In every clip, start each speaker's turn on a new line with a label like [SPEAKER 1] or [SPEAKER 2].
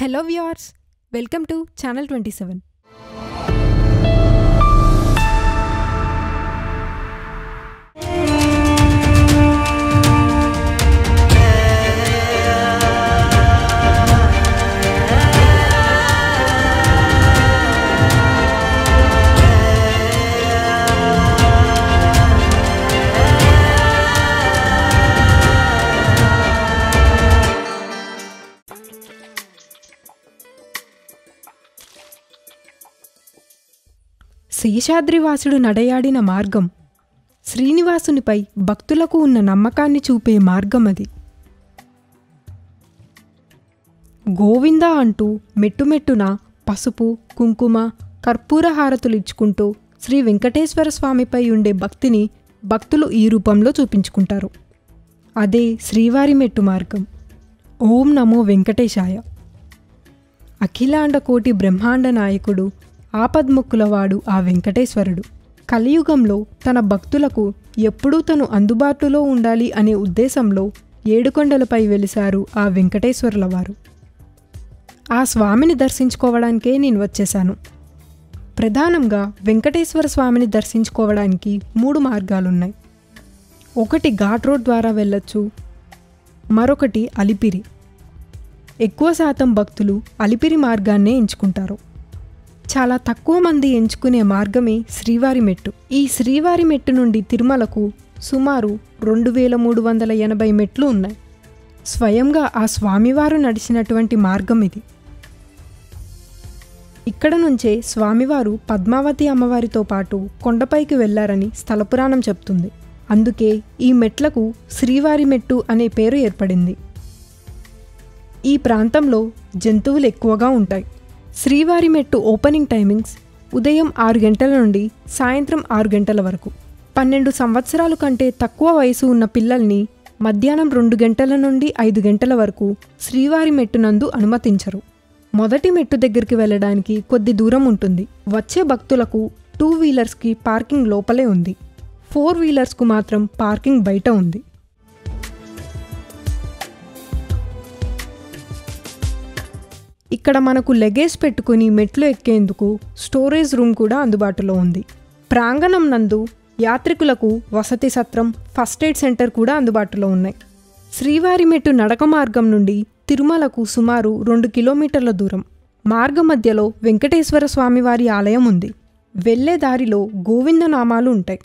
[SPEAKER 1] Hello viewers, welcome to Channel 27. శేషాద్రివాసుడు నడయాడిన మార్గం శ్రీనివాసునిపై భక్తులకు ఉన్న నమ్మకాన్ని చూపే మార్గం అది. గోవింద అంటూ మెట్టుమెట్టున పసుపు కుంకుమ కర్పూర హారతులిచ్చుకుంటూ శ్రీ వెంకటేశ్వర స్వామిపై ఉండే భక్తిని భక్తులు ఈ రూపంలో చూపించుకుంటారు. అదే శ్రీవారి మెట్టు మార్గం. ఓం నమో వెంకటేశాయ. అఖిలాండ కోటి బ్రహ్మాండ నాయకుడు ఆపద్ముక్కులవాడు ఆ వెంకటేశ్వరుడు. కలియుగంలో తన భక్తులకు ఎప్పుడూ తను అందుబాటులో ఉండాలి అనే ఉద్దేశంలో ఏడుకొండలపై వెలిశారు ఆ వెంకటేశ్వరుల వారు. ఆ స్వామిని దర్శించుకోవడానికే నేను వచ్చేశాను. ప్రధానంగా వెంకటేశ్వర స్వామిని దర్శించుకోవడానికి 3 మార్గాలున్నాయి. ఒకటి ఘాట్ రోడ్ ద్వారా వెళ్ళొచ్చు, మరొకటి అలిపిరి. ఎక్కువ శాతం భక్తులు అలిపిరి మార్గాన్నే ఎంచుకుంటారు. చాలా తక్కువ మంది ఎంచుకునే మార్గమే శ్రీవారి మెట్టు. ఈ శ్రీవారి మెట్టు నుండి తిరుమలకు సుమారు 2380 మెట్లు ఉన్నాయి. స్వయంగా ఆ స్వామివారు నడిచినటువంటి మార్గం ఇది. ఇక్కడ నుంచే స్వామివారు పద్మావతి అమ్మవారితో పాటు కొండపైకి వెళ్లారని స్థల పురాణం చెప్తుంది. అందుకే ఈ మెట్లకు శ్రీవారి మెట్టు అనే పేరు ఏర్పడింది. ఈ ప్రాంతంలో జంతువులు ఎక్కువగా ఉంటాయి. శ్రీవారి మెట్టు ఓపెనింగ్ టైమింగ్స్ ఉదయం 6 గంటల నుండి సాయంత్రం 6 గంటల వరకు. 12 సంవత్సరాల కంటే తక్కువ వయసు ఉన్న పిల్లల్ని మధ్యాహ్నం 2 గంటల నుండి 5 గంటల వరకు శ్రీవారి మెట్టునందు అనుమతించరు. మొదటి మెట్టు దగ్గరికి వెళ్ళడానికి కొద్ది దూరం ఉంటుంది. వచ్చే భక్తులకు 2 వీలర్స్కి పార్కింగ్ లోపలే ఉంది. 4 వీలర్స్కు మాత్రం పార్కింగ్ బయట ఉంది. ఇక్కడ మనకు లగేజ్ పెట్టుకుని మెట్లు ఎక్కేందుకు స్టోరేజ్ రూమ్ కూడా అందుబాటులో ఉంది. ప్రాంగణం నందు యాత్రికులకు వసతి సత్రం, ఫస్ట్ ఎయిడ్ సెంటర్ కూడా అందుబాటులో ఉన్నాయి. శ్రీవారి మెట్టు నడక మార్గం నుండి తిరుమలకు సుమారు 2 కిలోమీటర్ల దూరం. మార్గ మధ్యలో వెంకటేశ్వర స్వామివారి ఆలయం ఉంది. వెళ్లే దారిలో గోవింద నామాలు ఉంటాయి.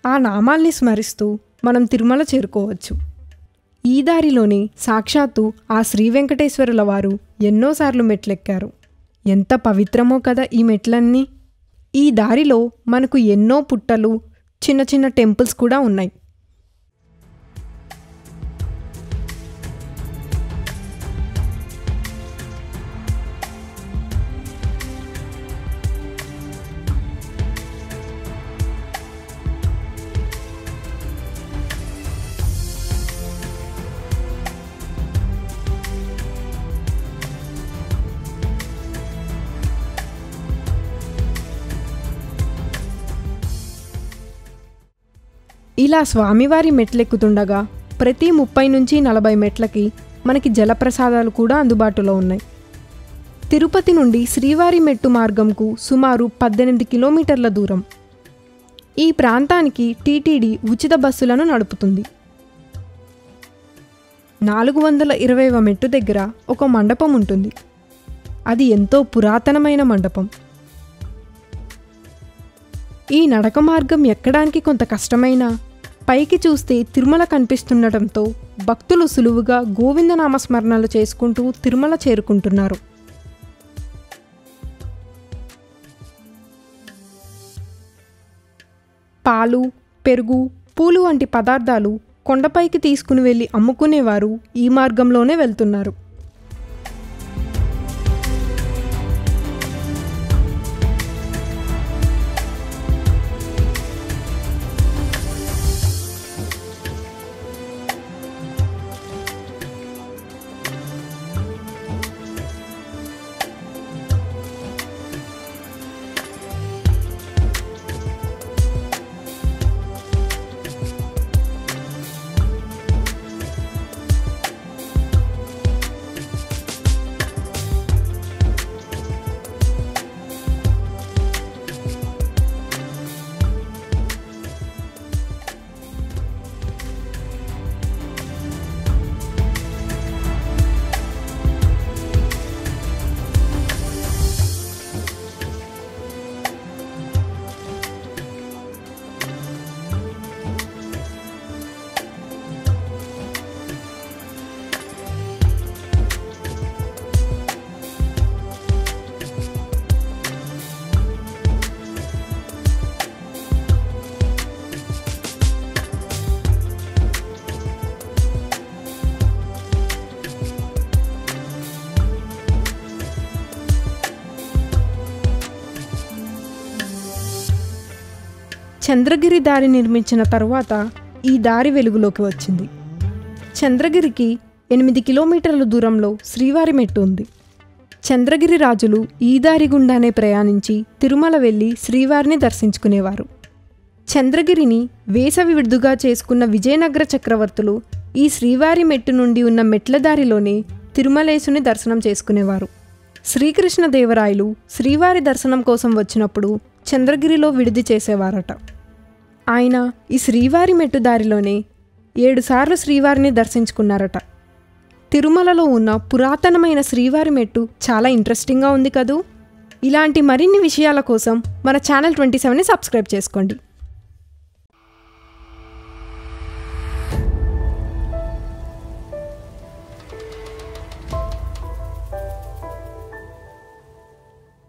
[SPEAKER 1] ఆ నామాల్ని స్మరిస్తూ మనం తిరుమల చేరుకోవచ్చు. ఈ దారిలోనే సాక్షాత్తు ఆ శ్రీ వెంకటేశ్వరుల వారు ఎన్నోసార్లు మెట్లెక్కారు. ఎంత పవిత్రమో కదా ఈ మెట్లన్నీ. ఈ దారిలో మనకు ఎన్నో పుట్టలు, చిన్న చిన్న టెంపుల్స్ కూడా ఉన్నాయి. ఇలా స్వామివారి మెట్లెక్కుతుండగా ప్రతి 30 నుంచి 40 మెట్లకి మనకి జలప్రసాదాలు కూడా అందుబాటులో ఉన్నాయి. తిరుపతి నుండి శ్రీవారి మెట్టు మార్గంకు సుమారు 18 కిలోమీటర్ల దూరం. ఈ ప్రాంతానికి టీటీడీ ఉచిత బస్సులను నడుపుతుంది. 420వ మెట్టు దగ్గర ఒక మండపం ఉంటుంది. అది ఎంతో పురాతనమైన మండపం. ఈ నడక మార్గం ఎక్కడానికి కొంత కష్టమైనా పైకి చూస్తే తిరుమల కనిపిస్తుండటంతో భక్తులు సులువుగా గోవిందనామస్మరణలు చేసుకుంటూ తిరుమల చేరుకుంటున్నారు. పాలు, పెరుగు, పూలు వంటి పదార్థాలు కొండపైకి తీసుకుని వెళ్ళి అమ్ముకునేవారు ఈ మార్గంలోనే వెళ్తున్నారు. చంద్రగిరి దారి నిర్మించిన తరువాత ఈ దారి వెలుగులోకి వచ్చింది. చంద్రగిరికి 8 కిలోమీటర్ల దూరంలో శ్రీవారి మెట్టు ఉంది. చంద్రగిరి రాజులు ఈ దారి గుండానే ప్రయాణించి తిరుమల వెళ్ళి శ్రీవారిని దర్శించుకునేవారు. చంద్రగిరిని వేసవి విడుదుగా చేసుకున్న విజయనగర చక్రవర్తులు ఈ శ్రీవారి మెట్టు నుండి ఉన్న మెట్ల దారిలోనే తిరుమలేశుని దర్శనం చేసుకునేవారు. శ్రీకృష్ణదేవరాయలు శ్రీవారి దర్శనం కోసం వచ్చినప్పుడు చంద్రగిరిలో విడిది చేసేవారట. ఆయన ఈ శ్రీవారి మెట్టు దారిలోనే 7 సార్లు శ్రీవారిని దర్శించుకున్నారట. తిరుమలలో ఉన్న పురాతనమైన శ్రీవారి మెట్టు చాలా ఇంట్రెస్టింగ్గా ఉంది కదూ. ఇలాంటి మరిన్ని విషయాల కోసం మన ఛానల్ 27ని సబ్స్క్రైబ్ చేసుకోండి.